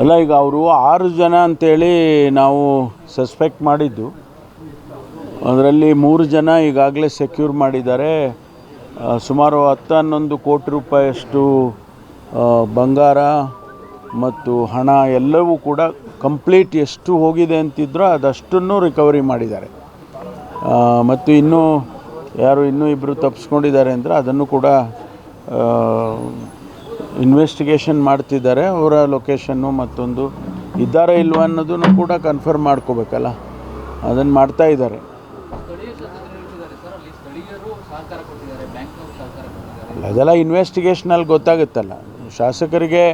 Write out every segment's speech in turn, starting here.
ಅಲ್ಲ, ಈಗ ಅವರು 6 ಜನ ಅಂತೇಳಿ ನಾವು ಸಸ್ಪೆಕ್ಟ್ ಮಾಡಿದ್ದು. ಅದರಲ್ಲಿ 3 ಜನ ಈಗಾಗಲೇ ಸೆಕ್ಯೂರ್ ಮಾಡಿದ್ದಾರೆ. ಸುಮಾರು 10-11 ಕೋಟಿ ರೂಪಾಯಿಯಷ್ಟು ಬಂಗಾರ ಮತ್ತು ಹಣ ಎಲ್ಲವೂ ಕೂಡ ಕಂಪ್ಲೀಟ್ ಎಷ್ಟು ಹೋಗಿದೆ ಅಂತಿದ್ರೋ ಅದಷ್ಟನ್ನು ರಿಕವರಿ ಮಾಡಿದ್ದಾರೆ. ಮತ್ತು ಇನ್ನೂ ಇಬ್ಬರು ತಪ್ಪಿಸ್ಕೊಂಡಿದ್ದಾರೆ ಅಂದರೆ ಅದನ್ನು ಕೂಡ ಇನ್ವೆಸ್ಟಿಗೇಷನ್ ಮಾಡ್ತಿದ್ದಾರೆ. ಅವರ ಲೊಕೇಶನ್ನು ಮತ್ತೊಂದು ಇದ್ದಾರೆ ಇಲ್ವ ಅನ್ನೋದನ್ನು ಕೂಡ ಕನ್ಫರ್ಮ್ ಮಾಡ್ಕೋಬೇಕಲ್ಲ, ಅದನ್ನು ಮಾಡ್ತಾ ಇದ್ದಾರೆ. ಅದೆಲ್ಲ ಇನ್ವೆಸ್ಟಿಗೇಷನಲ್ಲಿ ಗೊತ್ತಾಗುತ್ತಲ್ಲ. ಶಾಸಕರಿಗೆ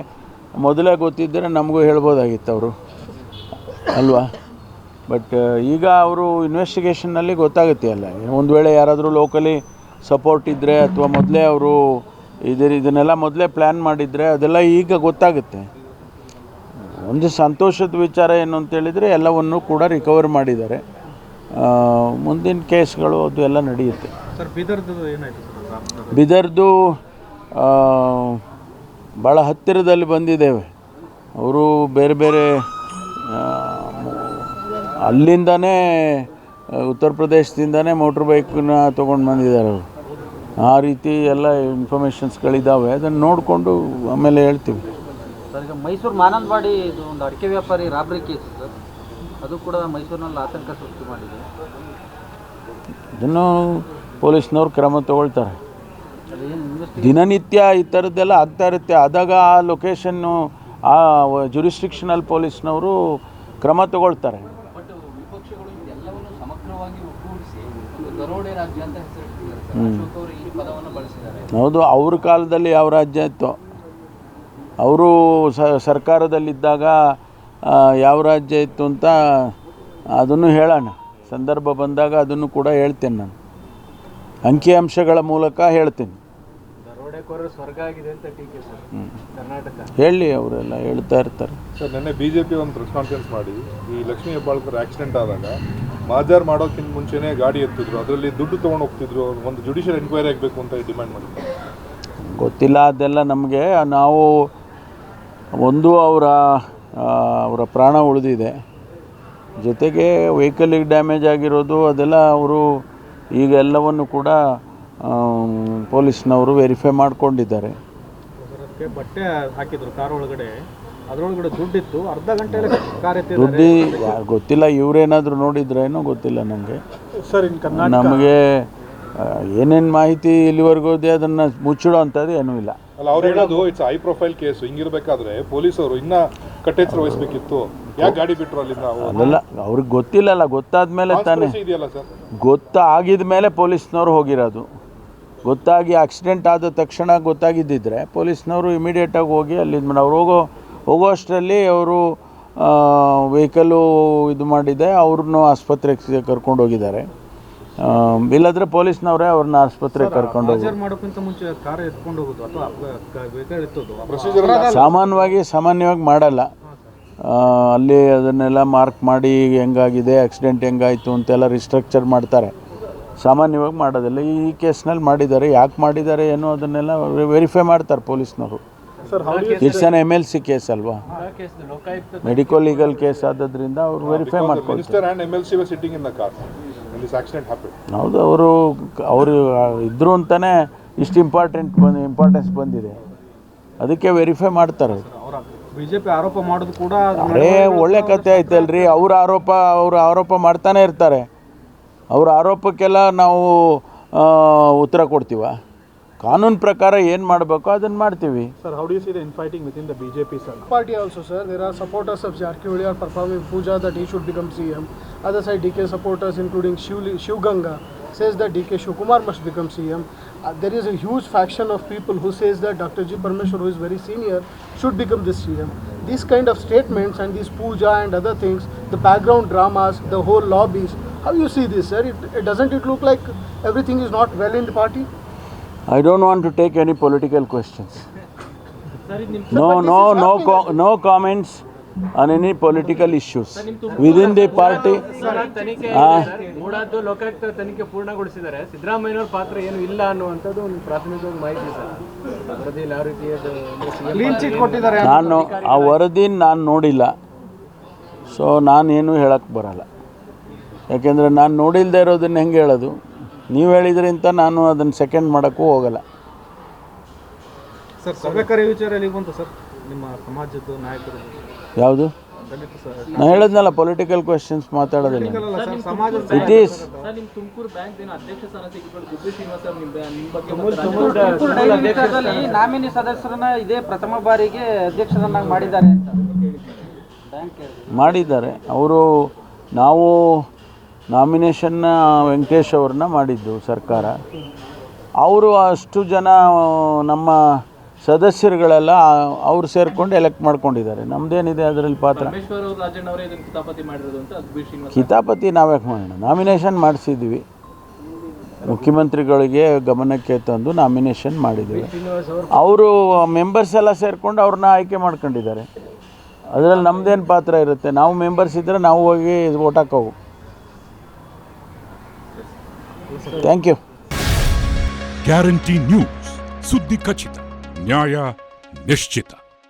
ಮೊದಲೇ ಗೊತ್ತಿದ್ದರೆ ನಮಗೂ ಹೇಳ್ಬೋದಾಗಿತ್ತು ಅವರು ಅಲ್ವಾ. ಬಟ್ ಈಗ ಅವರು ಇನ್ವೆಸ್ಟಿಗೇಷನ್ನಲ್ಲಿ ಗೊತ್ತಾಗುತ್ತೆ ಅಲ್ಲ. ಒಂದು ವೇಳೆ ಯಾರಾದರೂ ಲೋಕಲಿ ಸಪೋರ್ಟ್ ಇದ್ದರೆ ಅಥವಾ ಮೊದಲೇ ಅವರು ಇದನ್ನೆಲ್ಲ ಮೊದಲೇ ಪ್ಲ್ಯಾನ್ ಮಾಡಿದರೆ ಅದೆಲ್ಲ ಈಗ ಗೊತ್ತಾಗುತ್ತೆ. ಒಂದು ಸಂತೋಷದ ವಿಚಾರ ಏನು ಅಂತೇಳಿದರೆ ಎಲ್ಲವನ್ನೂ ಕೂಡ ರಿಕವರ್ ಮಾಡಿದ್ದಾರೆ. ಮುಂದಿನ ಕೇಸ್ಗಳು ಅದು ಎಲ್ಲ ನಡೆಯುತ್ತೆ. ಸರ್, ಬೀದರ್ದು ಏನಾಯಿತು? ಬೀದರ್ದು ಭಾಳ ಹತ್ತಿರದಲ್ಲಿ ಬಂದಿದ್ದೇವೆ. ಅವರು ಬೇರೆ ಬೇರೆ ಅಲ್ಲಿಂದನೇ ಉತ್ತರ ಪ್ರದೇಶದಿಂದನೇ ಮೋಟ್ರ್ ಬೈಕನ್ನ ತೊಗೊಂಡು ಬಂದಿದ್ದಾರೆ ಅವರು. ಆ ರೀತಿ ಎಲ್ಲ ಇನ್ಫಾರ್ಮೇಷನ್ಸ್ಗಳಿದ್ದಾವೆ. ಅದನ್ನು ನೋಡಿಕೊಂಡು ಆಮೇಲೆ ಹೇಳ್ತೀವಿ. ಸರ್, ಈಗ ಮೈಸೂರು ಮಾನಂದವಾಡಿ ಇದು ಒಂದು ಅಡಿಕೆ ವ್ಯಾಪಾರಿ ರಾಬ್ರಿ ಕೇಸ್ ಸರ್, ಅದು ಕೂಡ ಮೈಸೂರಿನಲ್ಲಿ ಆತಂಕ ಸೃಷ್ಟಿ ಮಾಡಿದೆ. ಅದನ್ನು ಪೊಲೀಸ್ನವ್ರು ಕ್ರಮ ತಗೊಳ್ತಾರೆ. ದಿನನಿತ್ಯ ಈ ಥರದ್ದೆಲ್ಲ ಆಗ್ತಾ ಇರುತ್ತೆ. ಆದಾಗ ಆ ಲೊಕೇಶನ್ನು ಆ ಜುರಿಸ್ಟಿಕ್ಷನಲ್ ಪೊಲೀಸ್ನವರು ಕ್ರಮ ತಗೊಳ್ತಾರೆ. ಹೌದು, ಅವ್ರ ಕಾಲದಲ್ಲಿ ಯಾವ ರಾಜ್ಯ ಇತ್ತು, ಅವರು ಸರ್ಕಾರದಲ್ಲಿದ್ದಾಗ ಯಾವ ರಾಜ್ಯ ಇತ್ತು ಅಂತ ಅದನ್ನು ಹೇಳೋಣ. ಸಂದರ್ಭ ಬಂದಾಗ ಅದನ್ನು ಕೂಡ ಹೇಳ್ತೇನೆ. ನಾನು ಅಂಕಿಅಂಶಗಳ ಮೂಲಕ ಹೇಳ್ತೀನಿ. ಸ್ವರ್ಗ ಆಗಿದೆ ಅಂತ ಟೀಕೆ ಸರ್, ಕರ್ನಾಟಕ ಹೇಳಿ, ಅವರೆಲ್ಲ ಹೇಳ್ತಾ ಇರ್ತಾರೆ. ಸರ್, ನಿನ್ನೆ BJP ಒಂದು ಪ್ರೆಸ್ ಕಾನ್ಫರೆನ್ಸ್ ಮಾಡಿ ಈ ಲಕ್ಷ್ಮೀ ಹೆಬ್ಬಾಳ್ಕರ್ ಆಕ್ಸಿಡೆಂಟ್ ಆದಾಗ ಮಾಜಾರ್ ಮಾಡೋಕ್ಕಿಂತ ಮುಂಚೆನೇ ಗಾಡಿ ಎತ್ತಿದ್ರು, ಅದರಲ್ಲಿ ದುಡ್ಡು ತೊಗೊಂಡು ಹೋಗ್ತಿದ್ರು, ಒಂದು ಜುಡಿಷಿಯಲ್ ಎನ್ಕ್ವೈರಿ ಆಗಬೇಕು ಅಂತ ಡಿಮ್ಯಾಂಡ್ ಮಾಡಿದ್ರು. ಗೊತ್ತಿಲ್ಲ ಅದೆಲ್ಲ ನಮಗೆ. ನಾವು ಒಂದು ಅವರ ಪ್ರಾಣ ಉಳಿದಿದೆ, ಜೊತೆಗೆ ವೆಹಿಕಲಿಗೆ ಡ್ಯಾಮೇಜ್ ಆಗಿರೋದು ಅದೆಲ್ಲ ಅವರು ಈಗ ಎಲ್ಲವನ್ನು ಕೂಡ ಪೊಲೀಸ್ನವರು ವೆರಿಫೈ ಮಾಡ್ಕೊಂಡಿದ್ದಾರೆ. ಬಟ್ಟೆ ಹಾಕಿದ್ರು ಕಾರ್ ಒಳಗಡೆ, ಅದರೊಳಗಡೆ ದುಡ್ಡಿತ್ತು. ಅರ್ಧ ಗಂಟೆ ಕಾರ್ ದುಡ್ಡು ಗೊತ್ತಿಲ್ಲ, ಇವರೇನಾದರೂ ನೋಡಿದ್ರೇನೋ ಗೊತ್ತಿಲ್ಲ ನಮಗೆ. ಸರ್, ನಮಗೆ ಏನೇನು ಮಾಹಿತಿ ಇಲ್ಲಿವರೆಗೂ ಇದೆ ಅದನ್ನು ಮುಚ್ಚಿಡೋ ಅಂಥದ್ದು ಏನೂ ಇಲ್ಲ. ಅಲ್ಲ, ಅವ್ರು ಹೇಳೋದು ಇಟ್ಸ್ ಹೈ ಪ್ರೊಫೈಲ್ ಕೇಸು. ಹಿಂಗಿರ್ಬೇಕಾದ್ರೆ ಪೊಲೀಸವರು ಇನ್ನೂ ಕಟ್ಟೆಚ್ಚರ ವಹಿಸಬೇಕಿತ್ತು. ಯಾಕೆ ಗಾಡಿ ಬಿಟ್ಟರು ಅಲ್ಲಿಂದ? ಅಲ್ಲ, ಅವ್ರಿಗೆ ಗೊತ್ತಿಲ್ಲಲ್ಲ. ಗೊತ್ತಾದ್ಮೇಲೆ ತಾನೇ, ಇದೆಯಲ್ಲ ಸರ್, ಗೊತ್ತಾಗಿದ ಮೇಲೆ ಪೊಲೀಸ್ನವರು ಹೋಗಿರೋದು. ಗೊತ್ತಾಗಿ ಆಕ್ಸಿಡೆಂಟ್ ಆದ ತಕ್ಷಣ ಗೊತ್ತಾಗಿದ್ದಿದ್ರೆ ಪೊಲೀಸ್ನವರು ಇಮಿಡಿಯೇಟಾಗಿ ಹೋಗಿ ಅಲ್ಲಿಂದ ಅವ್ರು ಹೋಗೋ ಅಷ್ಟರಲ್ಲಿ ಅವರು ವೆಹಿಕಲ್ಲು ಇದು ಮಾಡಿದೆ, ಅವ್ರನ್ನೂ ಆಸ್ಪತ್ರೆಗೆ ಕರ್ಕೊಂಡು ಹೋಗಿದ್ದಾರೆ. ಇಲ್ಲಾಂದರೆ ಪೊಲೀಸ್ನವರೇ ಅವ್ರನ್ನ ಆಸ್ಪತ್ರೆಗೆ ಕರ್ಕೊಂಡು ಸಾಮಾನ್ಯವಾಗಿ ಮಾಡಲ್ಲ. ಅಲ್ಲಿ ಅದನ್ನೆಲ್ಲ ಮಾರ್ಕ್ ಮಾಡಿ ಹೆಂಗಾಗಿದೆ, ಆಕ್ಸಿಡೆಂಟ್ ಹೆಂಗಾಯಿತು ಅಂತೆಲ್ಲ ರಿಸ್ಟ್ರಕ್ಚರ್ ಮಾಡ್ತಾರೆ. ಸಾಮಾನ್ಯವಾಗಿ ಮಾಡೋದಿಲ್ಲ. ಈ ಕೇಸ್ನಲ್ಲಿ ಮಾಡಿದ್ದಾರೆ. ಯಾಕೆ ಮಾಡಿದ್ದಾರೆ ಏನೋ ಅದನ್ನೆಲ್ಲ ವೆರಿಫೈ ಮಾಡ್ತಾರೆ ಪೊಲೀಸ್ನವರು. ಇಟ್ಸ್ ಆನ್ MLC ಕೇಸ್ ಅಲ್ವಾ, ಮೆಡಿಕೋ ಲೀಗಲ್ ಕೇಸ್ ಆದದ್ರಿಂದ ಅವರು ವೆರಿಫೈ ಮಾಡ್ಕೊಳ್ತಾರೆ. ಹೌದು, ಅವರು ಇದ್ರು ಅಂತಲೇ ಇಷ್ಟು ಇಂಪಾರ್ಟೆನ್ಸ್ ಬಂದಿದೆ. ಅದಕ್ಕೆ ವೆರಿಫೈ ಮಾಡ್ತಾರೆ. ಬಿಜೆಪಿ ಆರೋಪ ಮಾಡೋದು ಕೂಡ ಒಳ್ಳೆ ಕತೆ ಆಯ್ತಲ್ರಿ. ಅವ್ರ ಆರೋಪ ಮಾಡ್ತಾನೆ ಇರ್ತಾರೆ. ಅವ್ರ ಆರೋಪಕ್ಕೆಲ್ಲ ನಾವು ಉತ್ತರ ಕೊಡ್ತೀವ? ಕಾನೂನು ಪ್ರಕಾರ ಏನು ಮಾಡಬೇಕು ಅದನ್ನು ಮಾಡ್ತೀವಿ. Sir, how do you see the infighting within the BJP, sir? Party also, sir. There are supporters of Jarkiholy are performing puja that he should become CM. Other side, DK supporters, including Shiv Ganga, says that DK Shivkumar must become CM. There is a huge faction of people who says that Dr. G. Parmeshwar, who is very senior, should become this CM. These kind of statements and these puja and other things, the background dramas, the whole lobbies, how you see this, sir? Doesn't it look like everything is not well in the party? I don't want to take any political questions. No comments. on any political issues within the party. ತನಿಖೆ ಮೂಡಾದ್ದು ಲೋಕಾಯುಕ್ತ ತನಿಖೆ ಪೂರ್ಣಗೊಳಿಸಿದ್ದಾರೆ. ಸಿದ್ದರಾಮಯ್ಯನವ್ರ ಪಾತ್ರ ಏನು ಇಲ್ಲ ಅನ್ನುವಂಥದ್ದು ಒಂದು ಪ್ರಾಥಮಿಕವಾಗಿ ಮಾಹಿತಿ sir. ವರದಿಯಲ್ಲಿ ಯಾವ ರೀತಿಯ ಕ್ಲೀನ್ ಚಿಟ್ ಕೊಟ್ಟಿದ್ದಾರೆ. ನಾನು ಆ ವರದಿನ ನಾನು ನೋಡಿಲ್ಲ, ಸೊ ನಾನೇನು ಹೇಳಕ್ಕೆ ಬರಲ್ಲ. ಯಾಕೆಂದರೆ ನಾನು ನೋಡಿಲ್ಲದೆ ಇರೋದನ್ನ ಹೆಂಗೆ ಹೇಳೋದು? ನೀವು ಹೇಳಿದ್ರಿಂತ ನಾನು ಅದನ್ನು ಸೆಕೆಂಡ್ ಮಾಡೋಕ್ಕೂ ಹೋಗಲ್ಲ. ಸರ್ ಸಭೆ ಕರೆ ವಿಚಾರ ಎಲ್ಲಿಗೆ ಬಂತು ಸರ್? ನಿಮ್ಮ ಸಮಾಜದ ನಾಯಕರು ಯಾವುದು? ನಾನು ಹೇಳಿದ್ನಲ್ಲ, ಪೊಲಿಟಿಕಲ್ ಕ್ವೆಶನ್ಸ್ ಮಾತಾಡೋದಿಲ್ಲ. ಇಟ್ ಈಸ್ ತುಮಕೂರು ಡೈರಿ ವಿಚಾರದಲ್ಲಿ ನಾಮಿನಿ ಸದಸ್ಯರನ್ನ ಇದೇ ಪ್ರಥಮ ಬಾರಿಗೆ ಅಧ್ಯಕ್ಷರನ್ನಾಗಿ ಮಾಡಿದ್ದಾರೆ ಅಂತ ಬ್ಯಾಂಕ್ ಮಾಡಿದ್ದಾರೆ ಅವರು. ನಾವು ನಾಮಿನೇಷನ್ನ ವೆಂಕಟೇಶ್ ಅವ್ರನ್ನ ಮಾಡಿದ್ದು ಸರ್ಕಾರ. ಅವರು ಅಷ್ಟು ಜನ ನಮ್ಮ ಸದಸ್ಯರುಗಳೆಲ್ಲ ಅವ್ರು ಸೇರಿಕೊಂಡು ಎಲೆಕ್ಟ್ ಮಾಡ್ಕೊಂಡಿದ್ದಾರೆ. ನಮ್ಮದೇನಿದೆ ಅದರಲ್ಲಿ ಪಾತ್ರ? ಕಿತಾಪತಿ ನಾವ್ಯಾಕೆ ಮಾಡೋಣ? ನಾಮಿನೇಷನ್ ಮಾಡಿಸಿದ್ವಿ, ಮುಖ್ಯಮಂತ್ರಿಗಳಿಗೆ ಗಮನಕ್ಕೆ ತಂದು ನಾಮಿನೇಷನ್ ಮಾಡಿದ್ದೀವಿ. ಅವರು ಮೆಂಬರ್ಸ್ ಎಲ್ಲ ಸೇರಿಕೊಂಡು ಅವ್ರನ್ನ ಆಯ್ಕೆ ಮಾಡ್ಕೊಂಡಿದ್ದಾರೆ. ಅದರಲ್ಲಿ ನಮ್ಮದೇನು ಪಾತ್ರ ಇರುತ್ತೆ? ನಾವು ಮೆಂಬರ್ಸ್ ಇದ್ದರೆ ನಾವು ಹೋಗಿ ಓಟ್ ಹಾಕೋವು. Thank you. ಗ್ಯಾರಂಟಿ ನ್ಯೂಸ್, ಸುದ್ದಿ ಖಚಿತ, ನ್ಯಾಯ ನಿಶ್ಚಿತ.